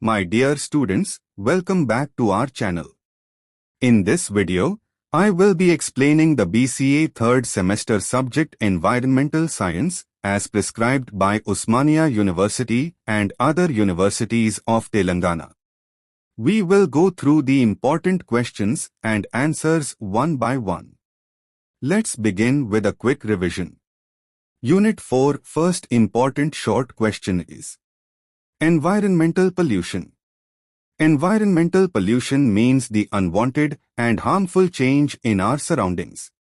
My dear students, welcome back to our channel. In this video, I will be explaining the BCA third semester subject Environmental Science as prescribed by Osmania University and other universities of Telangana. We will go through the important questions and answers one by one. Let's begin with a quick revision. Unit 4 first important short question is Environmental pollution. Environmental pollution means the unwanted and harmful change in our surroundings.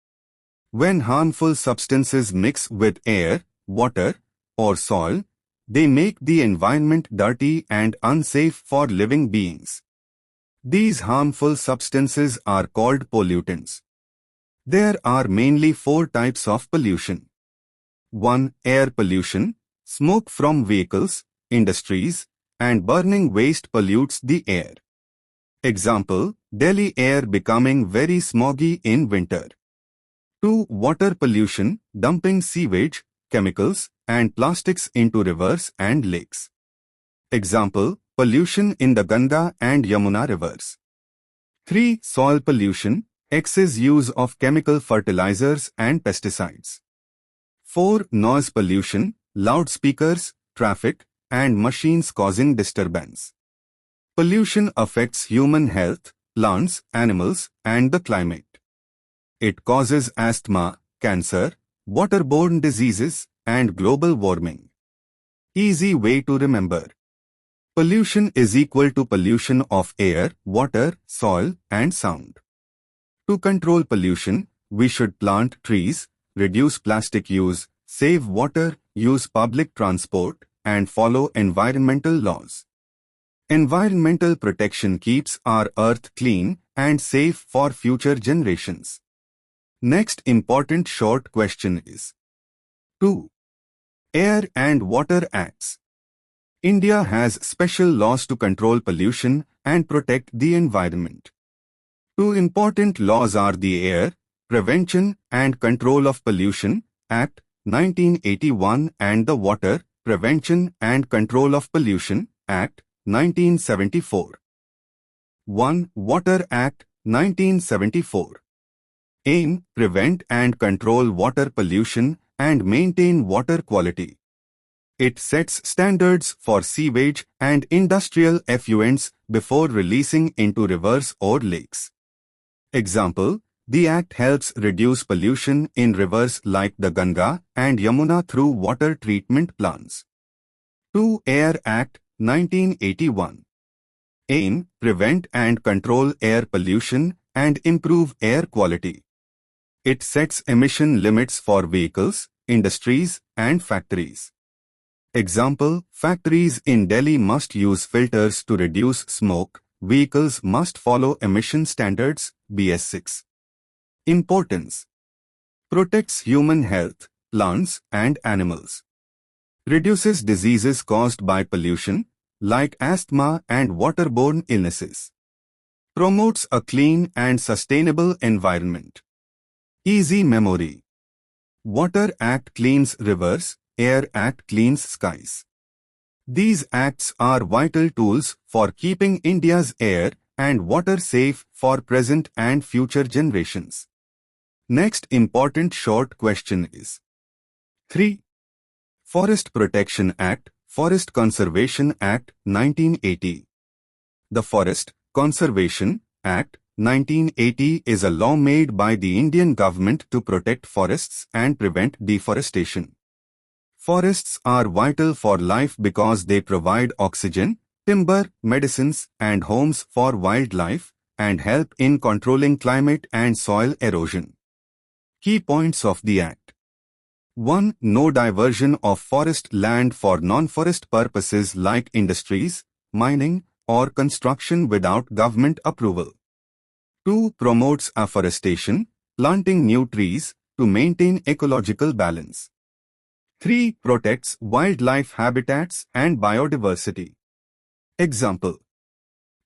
When harmful substances mix with air, water, or soil, they make the environment dirty and unsafe for living beings. These harmful substances are called pollutants. There are mainly 4 types of pollution. 1. Air pollution. Smoke from vehicles, industries, and burning waste pollutes the air. Example, Delhi air becoming very smoggy in winter. 2. Water pollution, dumping sewage, chemicals, and plastics into rivers and lakes. Example, pollution in the Ganga and Yamuna rivers. 3. Soil pollution, excess use of chemical fertilizers and pesticides. 4. Noise pollution, loudspeakers, traffic, and machines causing disturbance. Pollution affects human health, plants, animals, and the climate. It causes asthma, cancer, waterborne diseases, and global warming. Easy way to remember. Pollution is equal to pollution of air, water, soil, and sound. To control pollution, we should plant trees, reduce plastic use, save water, use public transport, and follow environmental laws. Environmental protection keeps our earth clean and safe for future generations. Next important short question is 2. Air and Water Acts. India has special laws to control pollution and protect the environment. 2 important laws are the Air, Prevention and Control of Pollution Act 1981 and the Water, Prevention and Control of Pollution Act 1974. 1. Water Act 1974. Aim, prevent and control water pollution and maintain water quality. It sets standards for sewage and industrial effluents before releasing into rivers or lakes. Example, the Act helps reduce pollution in rivers like the Ganga and Yamuna through water treatment plants. 2. Air Act 1981. Aim, prevent and control air pollution and improve air quality. It sets emission limits for vehicles, industries, and factories. Example, factories in Delhi must use filters to reduce smoke, vehicles must follow emission standards, BS6. Importance. Protects human health, plants and animals. Reduces diseases caused by pollution, like asthma and waterborne illnesses. Promotes a clean and sustainable environment. Easy memory. Water Act cleans rivers, Air Act cleans skies. These acts are vital tools for keeping India's air and water safe for present and future generations. Next important short question is 3. Forest Protection Act, Forest Conservation Act 1980. The Forest Conservation Act 1980 is a law made by the Indian government to protect forests and prevent deforestation. Forests are vital for life because they provide oxygen, timber, medicines, and homes for wildlife, and help in controlling climate and soil erosion. Key points of the Act. 1. No diversion of forest land for non-forest purposes like industries, mining, or construction without government approval. 2. Promotes afforestation, planting new trees, to maintain ecological balance. 3. Protects wildlife habitats and biodiversity. Example.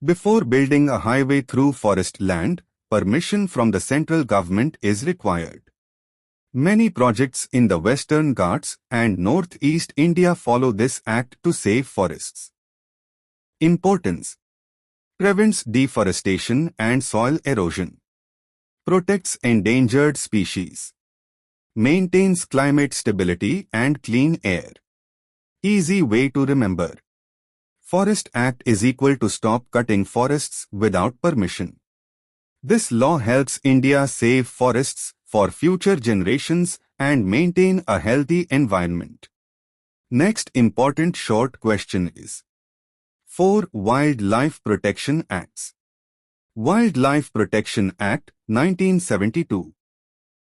Before building a highway through forest land, permission from the central government is required. Many projects in the Western Ghats and Northeast India follow this act to save forests. Importance: prevents deforestation and soil erosion, protects endangered species, maintains climate stability and clean air. Easy way to remember. Forest Act is equal to stop cutting forests without permission. This law helps India save forests for future generations and maintain a healthy environment. Next important short question is: 4 Wildlife Protection Acts. Wildlife Protection Act 1972.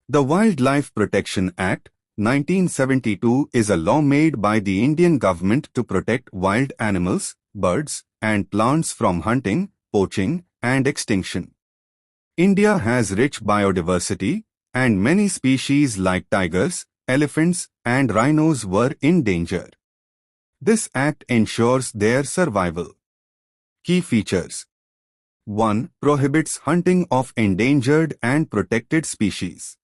The Wildlife Protection Act 1972 is a law made by the Indian government to protect wild animals, birds, and plants from hunting, poaching, and extinction. India has rich biodiversity, and many species like tigers, elephants, and rhinos were in danger. This act ensures their survival. Key features: 1. Prohibits hunting of endangered and protected species.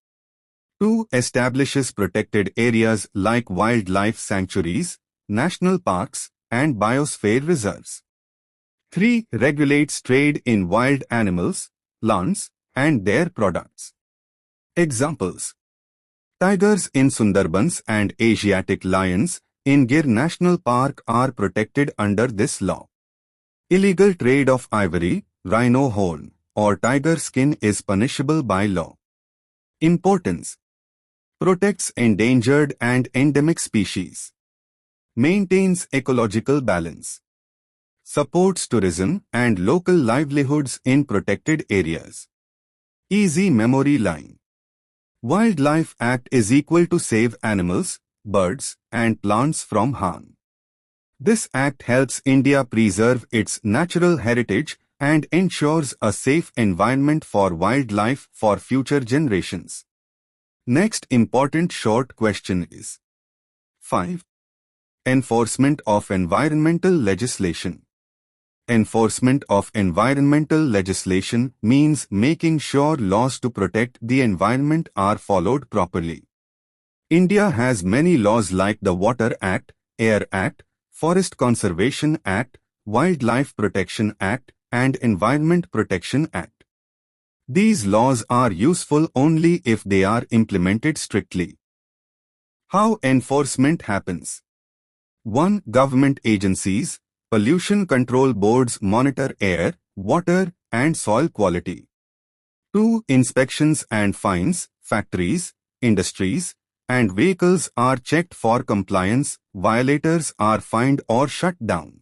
2. Establishes protected areas like wildlife sanctuaries, national parks, and biosphere reserves. 3. Regulates trade in wild animals, plants, and their products. Examples: tigers in Sundarbans and Asiatic lions in Gir National Park are protected under this law. Illegal trade of ivory, rhino horn, or tiger skin is punishable by law. Importance: protects endangered and endemic species, maintains ecological balance, supports tourism and local livelihoods in protected areas. Easy memory line. Wildlife Act is equal to save animals, birds, and plants from harm. This act helps India preserve its natural heritage and ensures a safe environment for wildlife for future generations. Next important short question is: 5. Enforcement of environmental legislation. Enforcement of environmental legislation means making sure laws to protect the environment are followed properly. India has many laws like the Water Act, Air Act, Forest Conservation Act, Wildlife Protection Act, and Environment Protection Act. These laws are useful only if they are implemented strictly. How enforcement happens? 1. Government agencies, pollution control boards monitor air, water, and soil quality. 2. Inspections and fines, factories, industries, and vehicles are checked for compliance, violators are fined or shut down.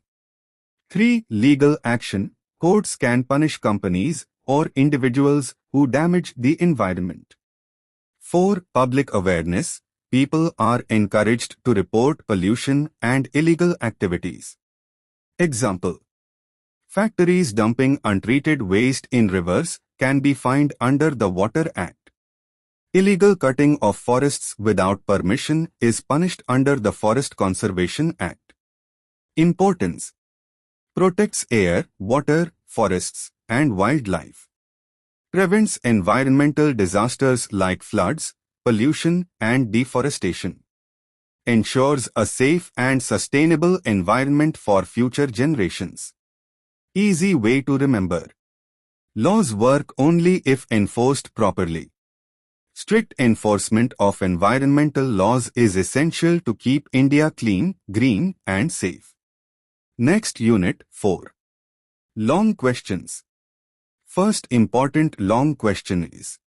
3. Legal action, courts can punish companies or individuals who damage the environment. 4. Public awareness, people are encouraged to report pollution and illegal activities. Example: factories dumping untreated waste in rivers can be fined under the Water Act. Illegal cutting of forests without permission is punished under the Forest Conservation Act. Importance: protects air, water, forests, and wildlife. Prevents environmental disasters like floods, pollution, and deforestation. Ensures a safe and sustainable environment for future generations. Easy way to remember. Laws work only if enforced properly. Strict enforcement of environmental laws is essential to keep India clean, green, and safe. Next unit 4. Long questions. First important long question is: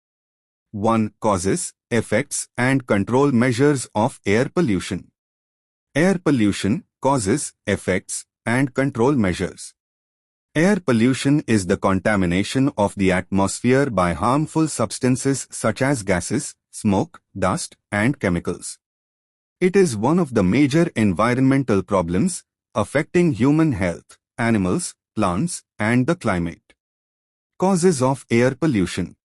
1. Causes, effects, and control measures of air pollution. Air pollution, causes, effects, and control measures. Air pollution is the contamination of the atmosphere by harmful substances such as gases, smoke, dust, and chemicals. It is one of the major environmental problems affecting human health, animals, plants, and the climate. Causes of air pollution.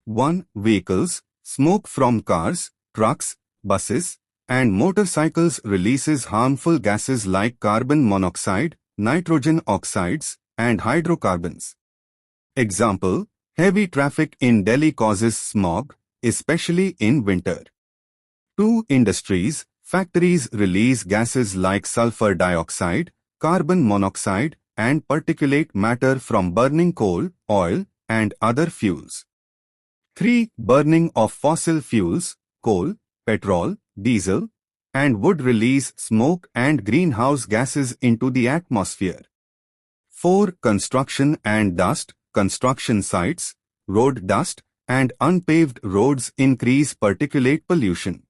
1. Vehicles. Smoke from cars, trucks, buses, and motorcycles releases harmful gases like carbon monoxide, nitrogen oxides, and hydrocarbons. Example: heavy traffic in Delhi causes smog, especially in winter. 2. Industries. Factories release gases like sulfur dioxide, carbon monoxide, and particulate matter from burning coal, oil, and other fuels. 3. Burning of fossil fuels, coal, petrol, diesel, and wood release smoke and greenhouse gases into the atmosphere. 4. Construction and dust, construction sites, road dust, and unpaved roads increase particulate pollution.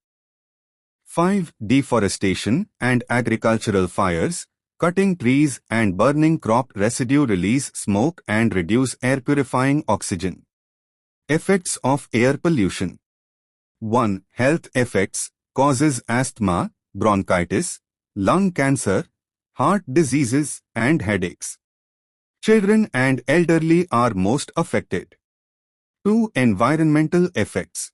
5. Deforestation and agricultural fires, cutting trees and burning crop residue release smoke and reduce air purifying oxygen. Effects of air pollution. 1. Health effects, causes asthma, bronchitis, lung cancer, heart diseases, and headaches. Children and elderly are most affected. 2. Environmental effects.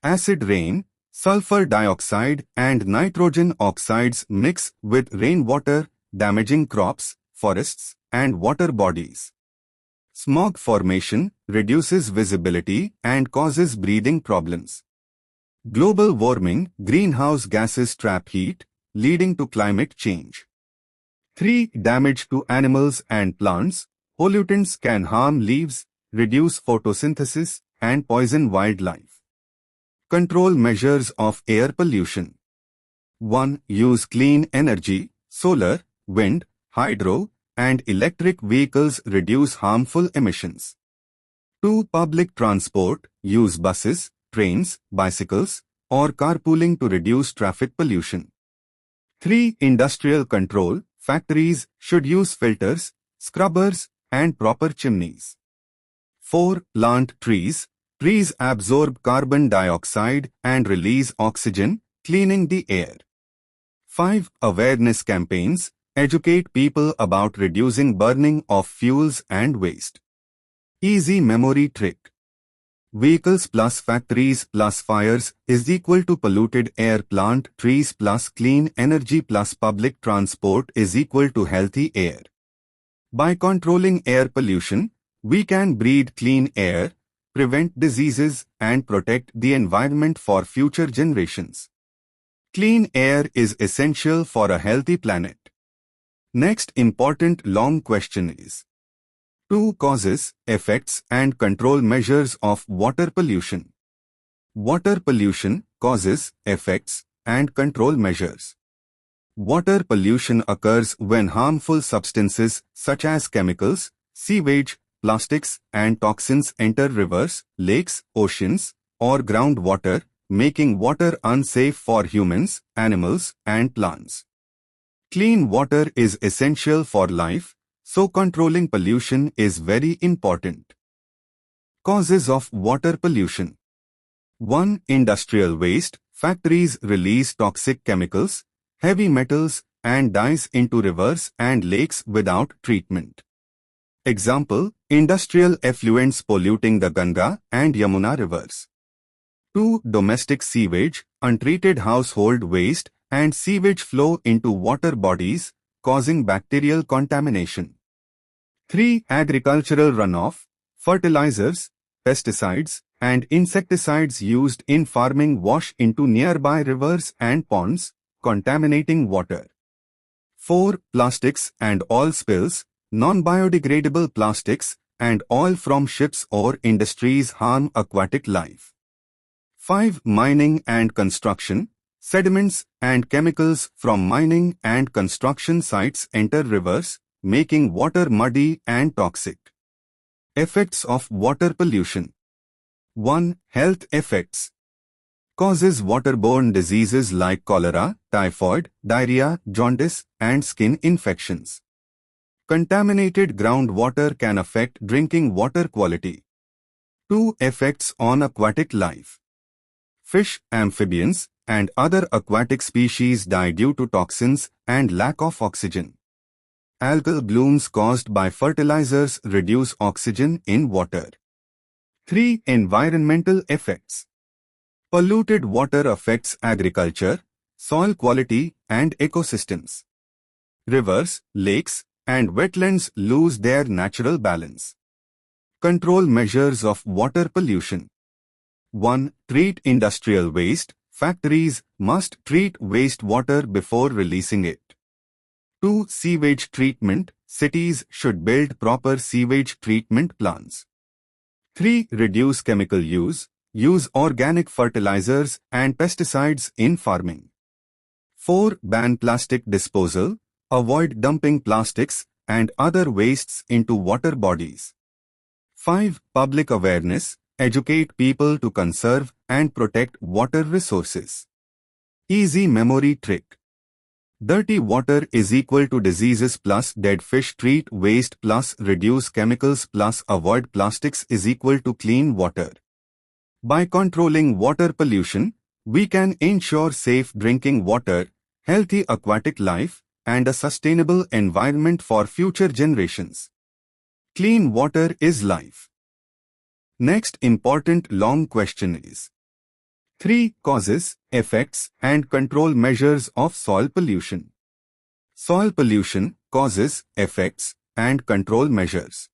Acid rain, sulfur dioxide and nitrogen oxides mix with rainwater, damaging crops, forests, and water bodies. Smog formation reduces visibility and causes breathing problems. Global warming, greenhouse gases trap heat, leading to climate change. 3. Damage to animals and plants. Pollutants can harm leaves, reduce photosynthesis, and poison wildlife. Control measures of air pollution. 1. Use clean energy, solar, wind, hydro, and electric vehicles reduce harmful emissions. 2. Public transport, use buses, trains, bicycles, or carpooling to reduce traffic pollution. 3. Industrial control, factories should use filters, scrubbers, and proper chimneys. 4. Plant trees. Trees absorb carbon dioxide and release oxygen, cleaning the air. 5. Awareness campaigns. Educate people about reducing burning of fuels and waste. Easy memory trick. Vehicles plus factories plus fires is equal to polluted air. Plant trees plus clean energy plus public transport is equal to healthy air. By controlling air pollution, we can breathe clean air, prevent diseases, and protect the environment for future generations. Clean air is essential for a healthy planet. Next important long question is: 2. Causes, effects, and control measures of water pollution. Water pollution, causes, effects, and control measures. Water pollution occurs when harmful substances such as chemicals, sewage, plastics, and toxins enter rivers, lakes, oceans, or groundwater, making water unsafe for humans, animals, and plants. Clean water is essential for life, so controlling pollution is very important. Causes of water pollution. 1. Industrial waste. Factories release toxic chemicals, heavy metals, and dyes into rivers and lakes without treatment. Example: industrial effluents polluting the Ganga and Yamuna rivers. 2. Domestic sewage. Untreated household waste and sewage flow into water bodies, causing bacterial contamination. 3. Agricultural runoff. Fertilizers, pesticides, and insecticides used in farming wash into nearby rivers and ponds, contaminating water. 4. Plastics and oil spills. Non-biodegradable plastics and oil from ships or industries harm aquatic life. 5. Mining and construction. Sediments and chemicals from mining and construction sites enter rivers, making water muddy and toxic. Effects of water pollution. 1. Health effects. Causes waterborne diseases like cholera, typhoid, diarrhea, jaundice, and skin infections. Contaminated groundwater can affect drinking water quality. 2. Effects on aquatic life. Fish, amphibians, and other aquatic species die due to toxins and lack of oxygen. Algal blooms caused by fertilizers reduce oxygen in water. 3. Environmental effects. Polluted water affects agriculture, soil quality, and ecosystems. Rivers, lakes, and wetlands lose their natural balance. Control measures of water pollution. 1. Treat industrial waste. Factories must treat wastewater before releasing it. 2. Sewage treatment. cities should build proper sewage treatment plants. 3. Reduce chemical use. Use organic fertilizers and pesticides in farming. 4. Ban plastic disposal. Avoid dumping plastics and other wastes into water bodies. 5. Public awareness. Educate people to conserve and protect water resources. Easy memory trick. Dirty water is equal to diseases plus dead fish. Treat waste plus reduce chemicals plus avoid plastics is equal to clean water. By controlling water pollution, we can ensure safe drinking water, healthy aquatic life, and a sustainable environment for future generations. Clean water is life. Next important long question is 3. Causes, effects, and control measures of soil pollution. Soil pollution, causes, effects, and control measures.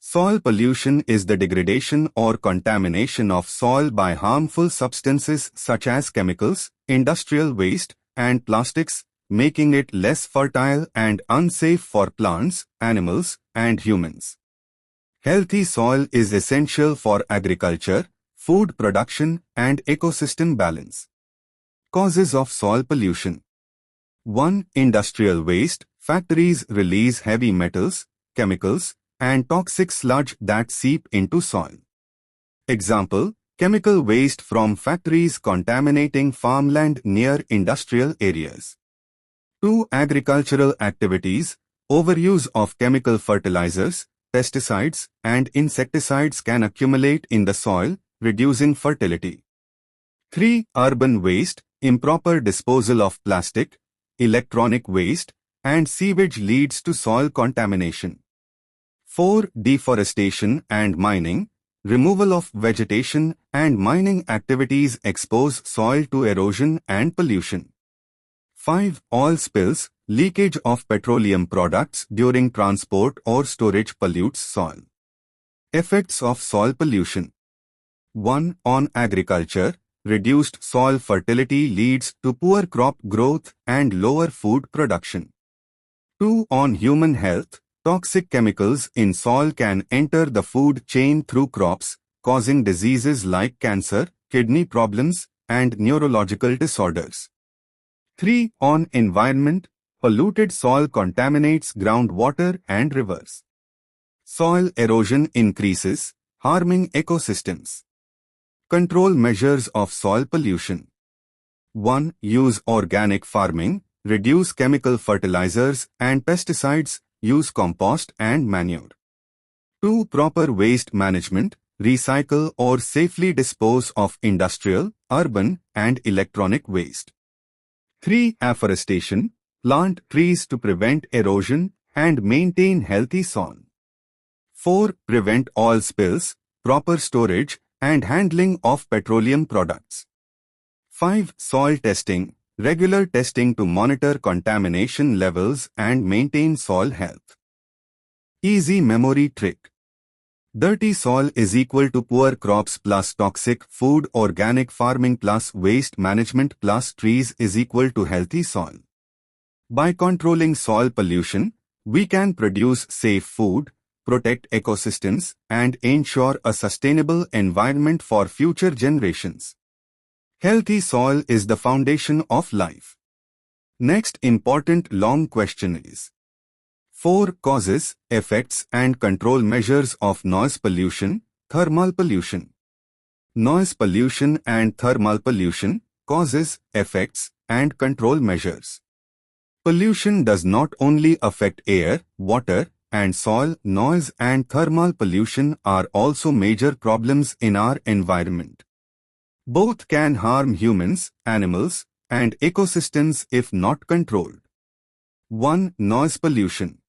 Soil pollution is the degradation or contamination of soil by harmful substances such as chemicals, industrial waste, and plastics, making it less fertile and unsafe for plants, animals, and humans. Healthy soil is essential for agriculture, food production, and ecosystem balance. Causes of soil pollution. 1. Industrial waste. Factories release heavy metals, chemicals, and toxic sludge that seep into soil. Example, chemical waste from factories contaminating farmland near industrial areas. 2. Agricultural activities. Overuse of chemical fertilizers, pesticides, and insecticides can accumulate in the soil, reducing fertility. 3. Urban waste. Improper disposal of plastic, electronic waste, and sewage leads to soil contamination. 4. Deforestation and mining. Removal of vegetation and mining activities expose soil to erosion and pollution. 5. Oil spills. Leakage of petroleum products during transport or storage pollutes soil. Effects of soil pollution. 1. On agriculture. Reduced soil fertility leads to poor crop growth and lower food production. 2. On human health. Toxic chemicals in soil can enter the food chain through crops, causing diseases like cancer, kidney problems, and neurological disorders. 3. On environment. Polluted soil contaminates groundwater and rivers. Soil erosion increases, harming ecosystems. Control measures of soil pollution. 1. Use organic farming. Reduce chemical fertilizers and pesticides. Use compost and manure. 2. Proper waste management. Recycle or safely dispose of industrial, urban, and electronic waste. 3. Afforestation. Plant trees to prevent erosion and maintain healthy soil. 4. Prevent oil spills. Proper storage and handling of petroleum products. 5. Soil testing. Regular testing to monitor contamination levels and maintain soil health. Easy memory trick. Dirty soil is equal to poor crops plus toxic food. Organic farming plus waste management plus trees is equal to healthy soil. By controlling soil pollution, we can produce safe food, protect ecosystems, and ensure a sustainable environment for future generations. Healthy soil is the foundation of life. Next important long question is 4. Causes, effects, and control measures of noise pollution, thermal pollution. Noise pollution and thermal pollution, causes, effects, and control measures. Pollution does not only affect air, water, and soil. Noise and thermal pollution are also major problems in our environment. Both can harm humans, animals, and ecosystems if not controlled. 1. Noise pollution.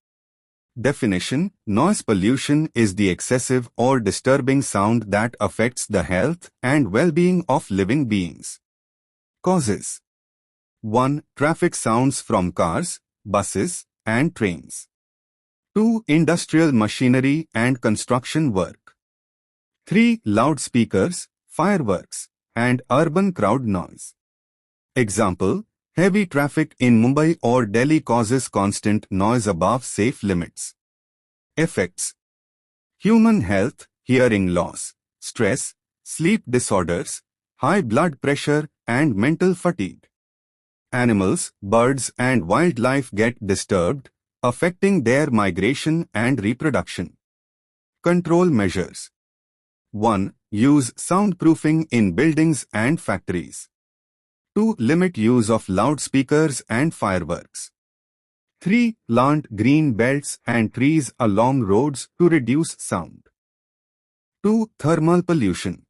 Definition: noise pollution is the excessive or disturbing sound that affects the health and well-being of living beings. Causes: 1. Traffic sounds from cars, buses, and trains. 2. Industrial machinery and construction work. 3. Loudspeakers, fireworks, and urban crowd noise. Example: Heavy traffic in Mumbai or Delhi causes constant noise above safe limits. Effects: human health, hearing loss, stress, sleep disorders, high blood pressure, and mental fatigue. Animals, birds, and wildlife get disturbed, affecting their migration and reproduction. Control measures: 1. Use soundproofing in buildings and factories. 2. Limit use of loudspeakers and fireworks. 3. Plant green belts and trees along roads to reduce sound. 2. Thermal pollution.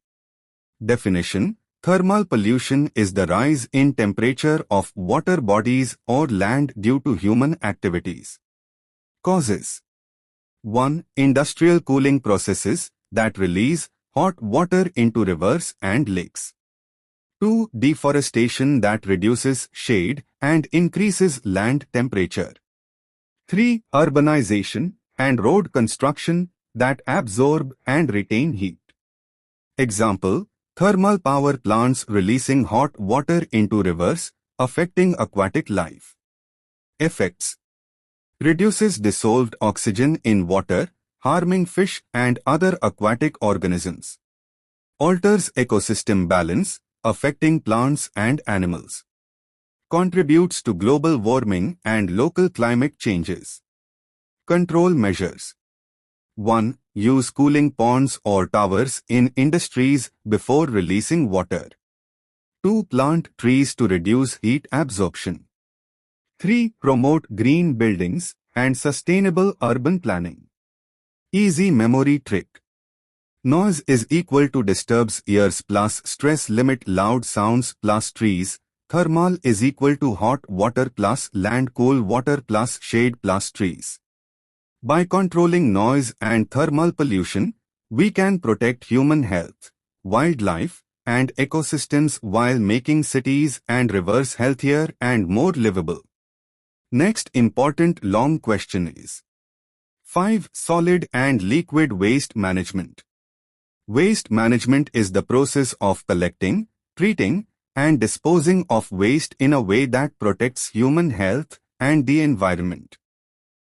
Definition: thermal pollution is the rise in temperature of water bodies or land due to human activities. Causes: 1. Industrial cooling processes that release hot water into rivers and lakes. 2. Deforestation that reduces shade and increases land temperature. 3. Urbanization and road construction that absorb and retain heat. Example: thermal power plants releasing hot water into rivers, affecting aquatic life. Effects: reduces dissolved oxygen in water, harming fish and other aquatic organisms. Alters ecosystem balance, affecting plants and animals. Contributes to global warming and local climate changes. Control measures: 1. Use cooling ponds or towers in industries before releasing water. 2. Plant trees to reduce heat absorption. 3. Promote green buildings and sustainable urban planning. Easy memory trick: noise is equal to disturbs ears plus stress limit loud sounds plus trees. Thermal is equal to hot water plus land, cool water plus shade plus trees. By controlling noise and thermal pollution, we can protect human health, wildlife, and ecosystems while making cities and rivers healthier and more livable. Next important long question is: 5. Solid and liquid waste management. Waste management is the process of collecting, treating, and disposing of waste in a way that protects human health and the environment.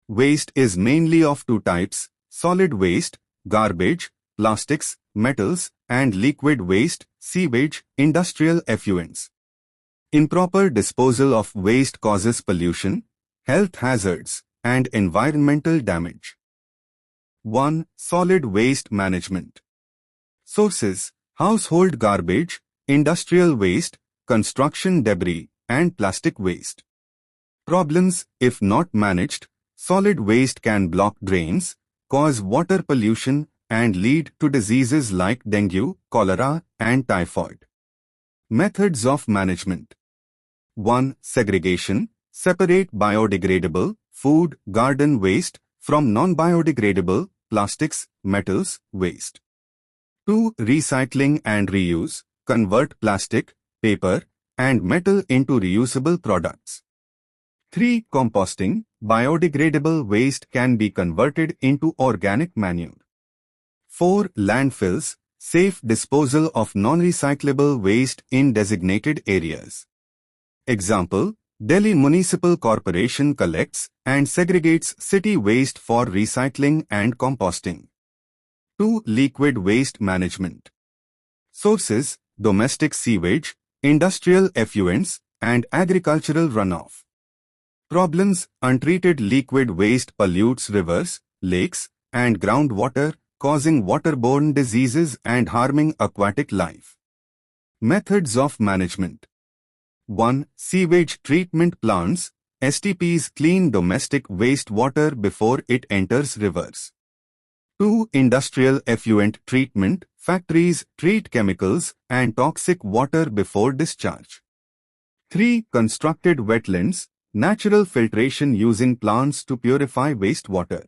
Waste is mainly of two types: solid waste, garbage, plastics, metals, and liquid waste, sewage, industrial effluents. Improper disposal of waste causes pollution, health hazards, and environmental damage. 1. Solid waste management. Sources: household garbage, industrial waste, construction debris, and plastic waste. Problems: if not managed, solid waste can block drains, cause water pollution, and lead to diseases like dengue, cholera, and typhoid. Methods of management: 1. Segregation. Separate biodegradable, food, garden waste from non-biodegradable, plastics, metals, waste. 2. Recycling and reuse. Convert plastic, paper, and metal into reusable products. 3. Composting. Biodegradable waste can be converted into organic manure. 4. Landfills. Safe disposal of non-recyclable waste in designated areas. Example: Delhi Municipal Corporation collects and segregates city waste for recycling and composting. 2. Liquid waste management. Sources: domestic sewage, industrial effluents, and agricultural runoff. Problems: untreated liquid waste pollutes rivers, lakes, and groundwater, causing waterborne diseases and harming aquatic life. Methods of management: 1. Sewage treatment plants, STPs clean domestic wastewater before it enters rivers. 2. Industrial effluent treatment, factories treat chemicals and toxic water before discharge. 3. Constructed wetlands, natural filtration using plants to purify wastewater.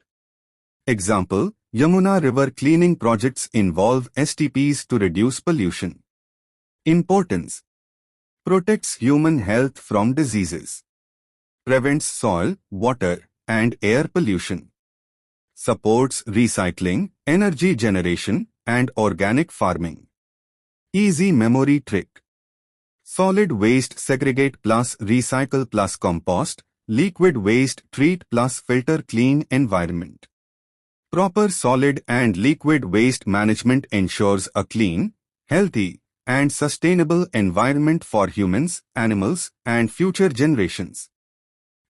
Example: Yamuna River cleaning projects involve STPs to reduce pollution. Importance: protects human health from diseases. Prevents soil, water, and air pollution. Supports recycling, energy generation, and organic farming. Easy memory trick: Solid waste segregate plus recycle plus compost, liquid waste treat plus filter clean environment. Proper solid and liquid waste management ensures a clean, healthy, and sustainable environment for humans, animals, and future generations.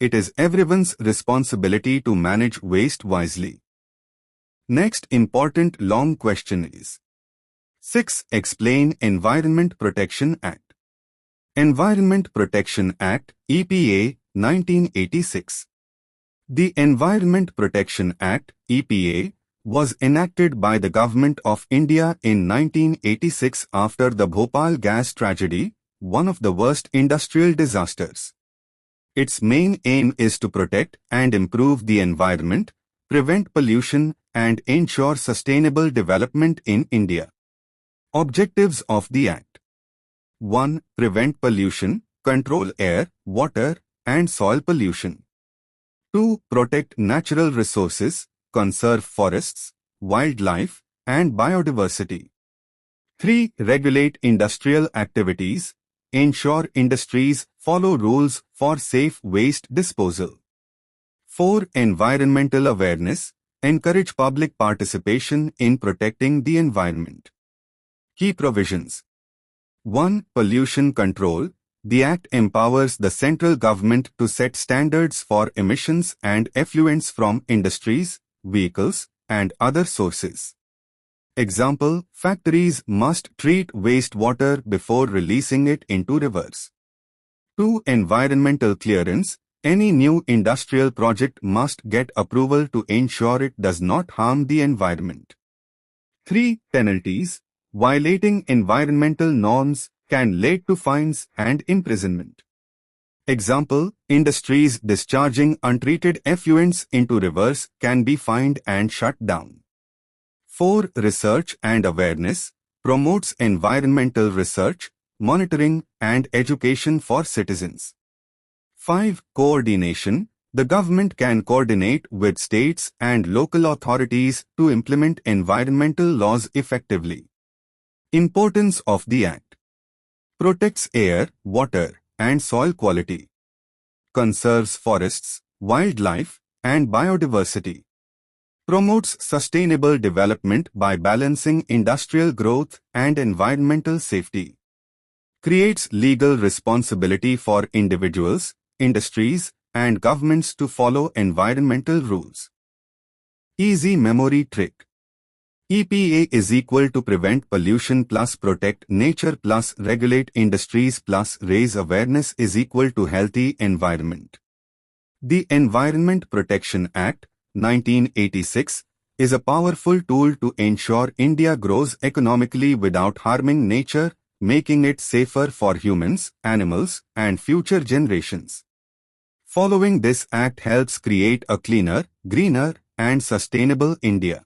It is everyone's responsibility to manage waste wisely. Next important long question is 6. Explain Environment Protection Act. Environment Protection Act, EPA, 1986. The Environment Protection Act, EPA, was enacted by the Government of India in 1986 after the Bhopal gas tragedy, one of the worst industrial disasters. Its main aim is to protect and improve the environment, prevent pollution, and ensure sustainable development in India. Objectives of the Act: 1. Prevent pollution, control air, water, and soil pollution. 2. Protect natural resources, conserve forests, wildlife, and biodiversity. 3. Regulate industrial activities, ensure industries follow rules for safe waste disposal. 4. Environmental awareness, encourage public participation in protecting the environment. Key provisions: 1. Pollution control. The Act empowers the central government to set standards for emissions and effluents from industries, vehicles, and other sources. Example: factories must treat wastewater before releasing it into rivers. 2. Environmental clearance. Any new industrial project must get approval to ensure it does not harm the environment. 3. Penalties. Violating environmental norms can lead to fines and imprisonment. Example: industries discharging untreated effluents into rivers can be fined and shut down. 4. Research and awareness. Promotes environmental research, monitoring, and education for citizens. 5. Coordination. The government can coordinate with states and local authorities to implement environmental laws effectively. Importance of the Act: protects air, water, and soil quality. Conserves forests, wildlife, and biodiversity. Promotes sustainable development by balancing industrial growth and environmental safety. Creates legal responsibility for individuals, industries, and governments to follow environmental rules. Easy memory trick: EPA is equal to prevent pollution plus protect nature plus regulate industries plus raise awareness is equal to healthy environment. The Environment Protection Act, 1986, is a powerful tool to ensure India grows economically without harming nature, making it safer for humans, animals, and future generations. Following this act helps create a cleaner, greener, and sustainable India.